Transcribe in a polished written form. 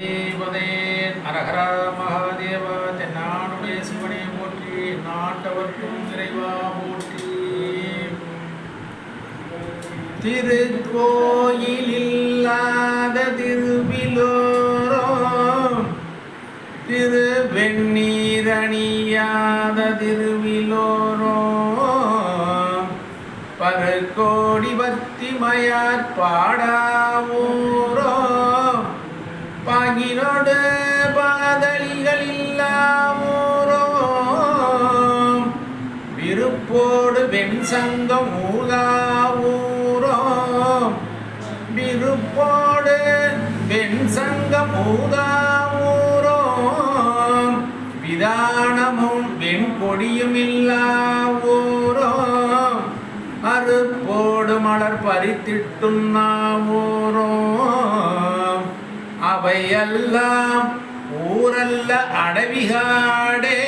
அரஹரா மகாதேவ தென்னாடுடைய சிவனே போற்றி, நாட்டவர்க்கும் இறைவா போற்றி. திருக்கோயிலில்லாத திருவிலோரோ, திருவெண்ணீரணியாத திருவிலோரோ, பருக்கோடி பத்திமயாற் பாடாவூரோ, பாகினோடு பாதலிகள் இல்லாமூரோ, விருப்போடு வெண் சங்கம் ஊதாவூரோ, விருப்போடு வெண் சங்கம் ஊதாவூரோ, விதானமும் வெண் கொடியும் இல்லாவூரோ, அறுப்போடு மலர் பறித்திட்டும் நாவூரோ, அவையெல்லாம் ஊரல்ல அடவிகாடே.